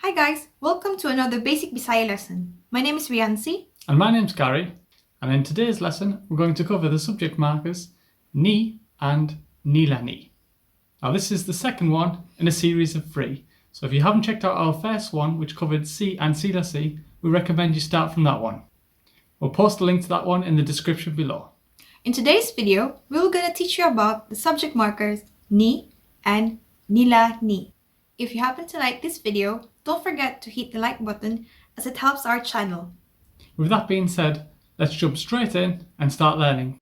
Hi guys, welcome to another basic Bisaya lesson. My name is Reancy. And my name's Gary, and in today's lesson we're going to cover the subject markers ni and Nila ni. Now this is the second one in a series of 3, so if you haven't checked out our first one which covered si and Sila si, we recommend you start from that one. We'll post a link to that one in the description below. In today's video, we're going to teach you about the subject markers ni and Nila ni. If you happen to like this video, don't forget to hit the like button as it helps our channel. With that being said, let's jump straight in and start learning.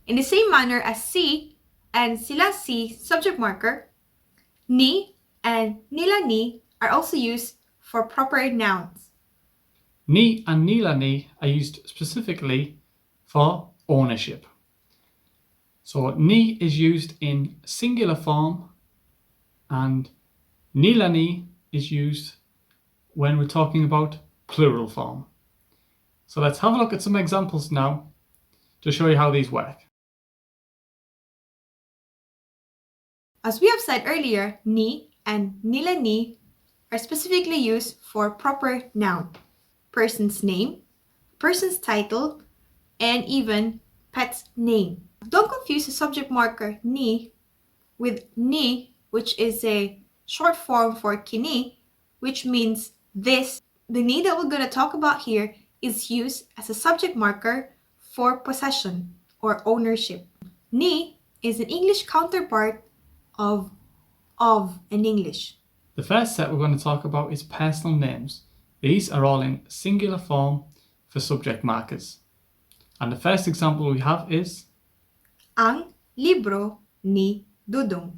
In the same manner as si and Sila si subject marker, ni and Nila ni are also used for proper nouns. Ni and Nila ni are used specifically for ownership. So ni is used in singular form and Nila ni is used when we're talking about plural form. So let's have a look at some examples now to show you how these work. As we have said earlier, ni and Nila ni are specifically used for proper noun, person's name, person's title, and even pet's name. Don't confuse the subject marker ni with ni, which is a short form for kini, which means this. The ni that we're going to talk about here is used as a subject marker for possession or ownership. Ni is an English counterpart of in English. The first set we're going to talk about is personal names. These are all in singular form for subject markers. And the first example we have is Ang libro ni Dudong,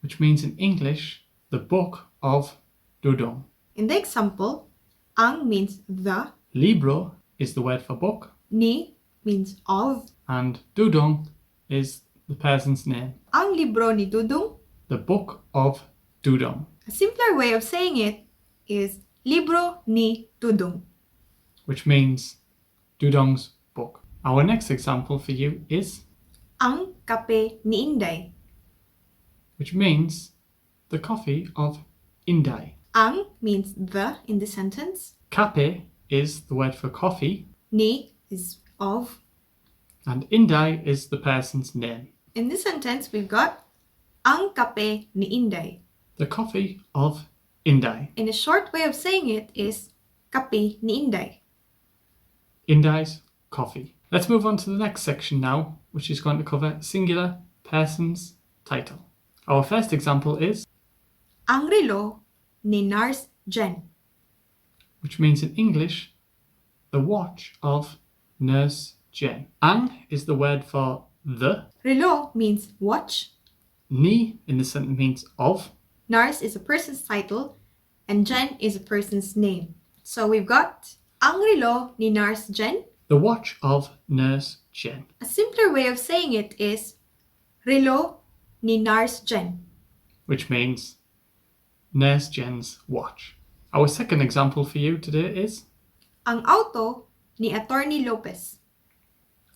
which means in English, the book of Dudong. In the example, ang means the, Libro is the word for book, ni means of, and Dudong is the person's name. Ang libro ni Dudong. The book of Dudong. A simpler way of saying it is libro ni Dudong, which means Dudong's book. Our next example for you is Ang kape ni Inday, which means the coffee of Inday. Ang means the in the sentence, Kape is the word for coffee, ni is of. and Inday is the person's name. In this sentence, we've got Ang kape ni Inday. The coffee of Inday. In a short way of saying it is kape ni Inday. Inday's coffee. Let's move on to the next section now, which is going to cover singular person's title. Our first example is Ang relo ni Nars Jen, which means in English, the watch of Nurse Jen. Ang is the word for the. Relo means watch. Ni in the sentence means of. Nars is a person's title, and Jen is a person's name. So we've got Ang relo ni Nars Jen. The watch of Nurse Jen. A simpler way of saying it is relo ni Nars Jen, which means Nurse Jen's watch. Our second example for you today is Ang auto ni Attorney Lopez,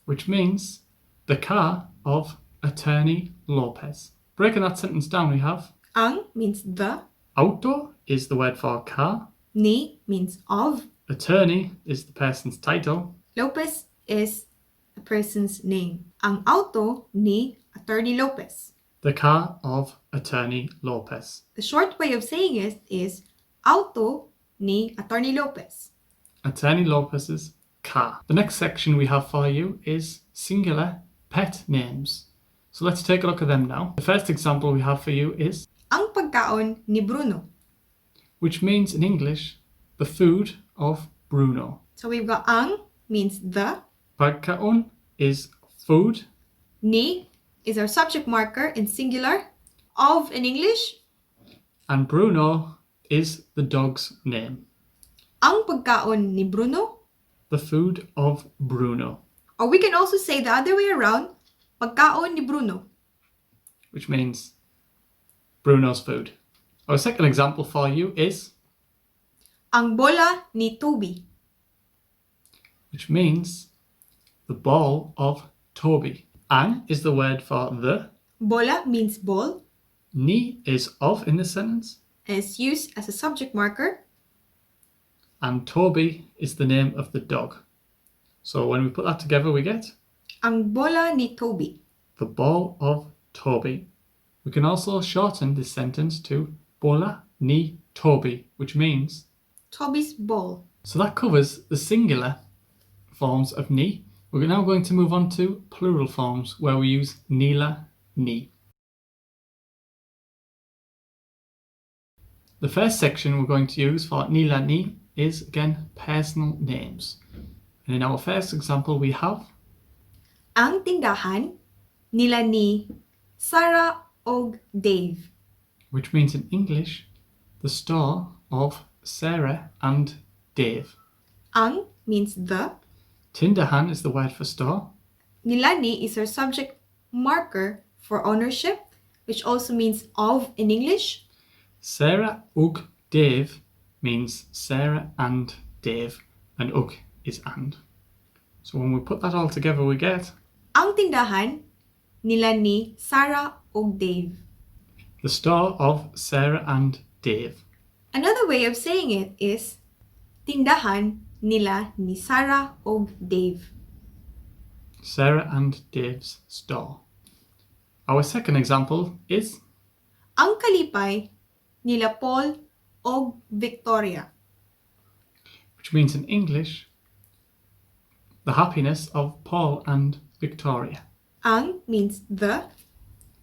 which means the car of Attorney Lopez. Breaking that sentence down, we have Ang means the, auto is the word for car, ni means of, attorney is the person's title, Lopez is a person's name. Ang auto ni Attorney Lopez. the car of Attorney Lopez. The short way of saying it is auto ni Attorney Lopez. Attorney Lopez's car. The next section we have for you is singular pet names. So let's take a look at them now. The first example we have for you is Ang pagkaon ni Bruno. which means in English, the food of Bruno. So we've got ang means the, Pagkaon is food, ni is our subject marker in singular, of in English. and Bruno is the dog's name. Ang pagkaon ni Bruno. The food of Bruno, Or we can also say the other way around, pagkaon ni Bruno. which means Bruno's food. Our second example for you is Ang bola ni Toby. which means the ball of Toby. Ang is the word for the. Bola means ball Ni is of in the sentence. and is used as a subject marker. And Toby is the name of the dog. So when we put that together, we get Ang bola ni Toby. the ball of Toby. We can also shorten this sentence to bola ni Toby, which means Toby's ball. so that covers the singular forms of ni. We're now going to move on to plural forms where we use Nila ni. The first section we're going to use for Nila ni is again personal names. And in our first example we have Ang tindahan nila ni Sarah og Dave. which means in English the store of Sarah and Dave. Ang means the. Tindahan is the word for store. Nila ni is our subject marker for ownership, which also means of in English. Sarah ug Dave means Sarah and Dave, and ug is and. So when we put that all together we get Ang tindahan nila ni Sarah og Dave. the store of Sarah and Dave. Another way of saying it is tindahan nila ni Sarah og Dave. Sarah and Dave's store. Our second example is Ang kalipay nila Paul og Victoria. which means in English the happiness of Paul and Victoria. Ang means the.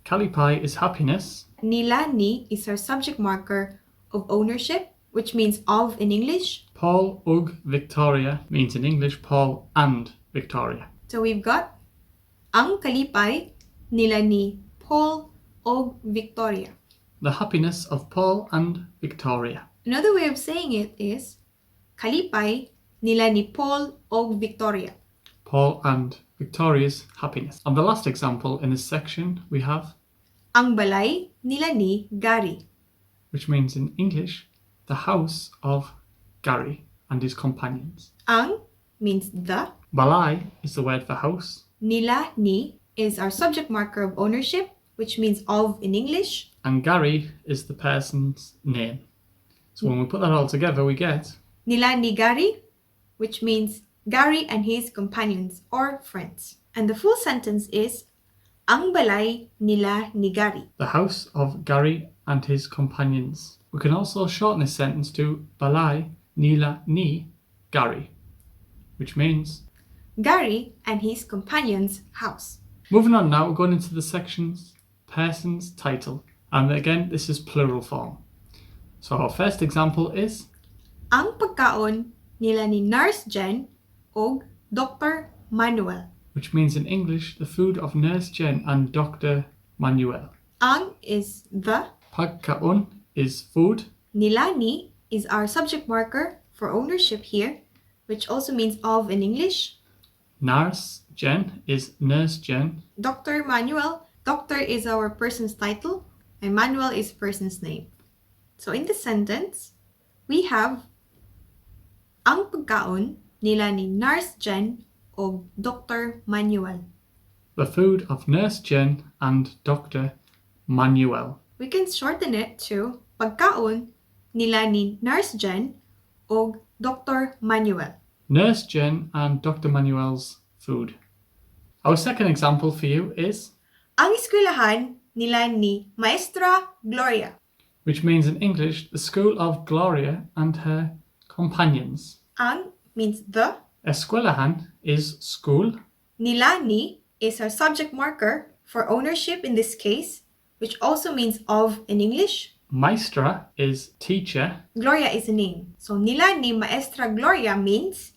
Kalipai is happiness. Nila ni is our subject marker of ownership, which means of in English. Paul ug Victoria means in English Paul and Victoria. So we've got ang kalipay nila ni Paul og Victoria. The happiness of Paul and Victoria. Another way of saying it is kalipay nila ni Paul og Victoria. Paul and Victoria's happiness. And the last example in this section we have Ang balay nila ni Gary. which means in English the house of Gary and his companions. Ang means the. Balai is the word for house. Nila ni is our subject marker of ownership, which means of in English. And Gary is the person's name. So when we put that all together we get Nila ni Gary, which means Gary and his companions or friends. And the full sentence is ang balay nila ni Gary. the house of Gary and his companions. We can also shorten this sentence to Balai Nila ni Gary, which means Gary and his companions' house. moving on now, we're going into the sections person's title. And again, this is plural form. So our first example is Ang pagkaon nila ni Nurse Jen og Dr. Manuel. which means in English the food of Nurse Jen and Dr. Manuel. Ang is the. Pagkaon is food. Nila ni is our subject marker for ownership here, which also means of in English. Nurse Jen is Nurse Jen. Dr. Manuel. Doctor is our person's title and Manuel is person's name. So in this sentence, we have ang pagkaon nila ni Nurse Jen o Dr. Manuel. The food of Nurse Jen and Dr. Manuel. We can shorten it to pagkaon nila ni Nurse Jen o Dr. Manuel. Nurse Jen and Dr. Manuel's food. Our second example for you is Ang eskwelahan nila ni Maestra Gloria. which means in English the school of Gloria and her companions. Ang means the. Eskwelahan is school. Nila ni is our subject marker for ownership in this case, which also means of in English. Maestra is teacher. Gloria is a name. So nila ni Maestra Gloria means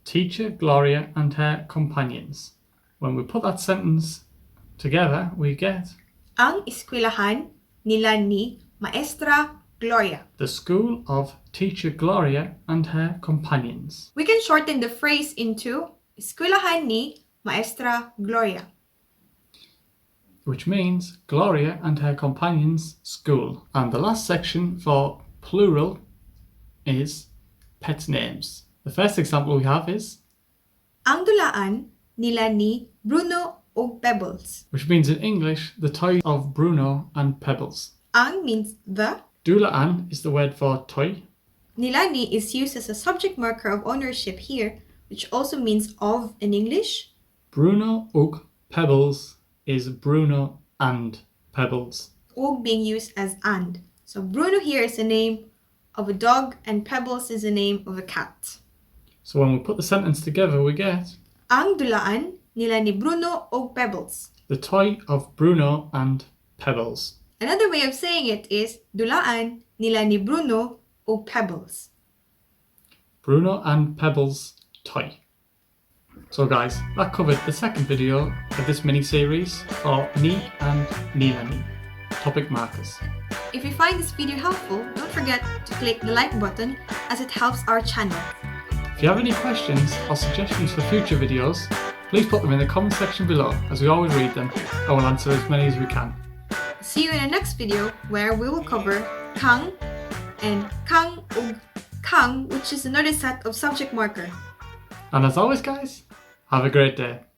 Teacher Gloria and her companions. When we put that sentence together, we get ang eskwelahan nila ni Maestra Gloria. the school of Teacher Gloria and her companions. We can shorten the phrase into eskwelahan ni Maestra Gloria. Which means Gloria and her companions' school. And the last section for plural is pet names. The first example we have is Ang dulaan nila ni Bruno o pebbles. which means in English, the toy of Bruno and Pebbles. Ang means the. Dulaan is the word for toy. Nila ni is used as a subject marker of ownership here, which also means of in English. Bruno ug Pebbles is Bruno and Pebbles. Og being used as and. So Bruno here is the name of a dog and Pebbles is the name of a cat. So when we put the sentence together, we get Ang dulaan nila ni Bruno og Pebbles. the toy of Bruno and Pebbles. Another way of saying it is dulaan nila ni Bruno og Pebbles. Bruno and Pebbles toy. So guys, that covered the second video of this mini-series for Ni and Nila ni, topic markers. If you find this video helpful, don't forget to click the like button as it helps our channel. If you have any questions or suggestions for future videos, please put them in the comment section below, as we always read them and will answer as many as we can. See you in the next video where we will cover kang and kang ug kang, which is another set of subject marker. And as always guys, have a great day.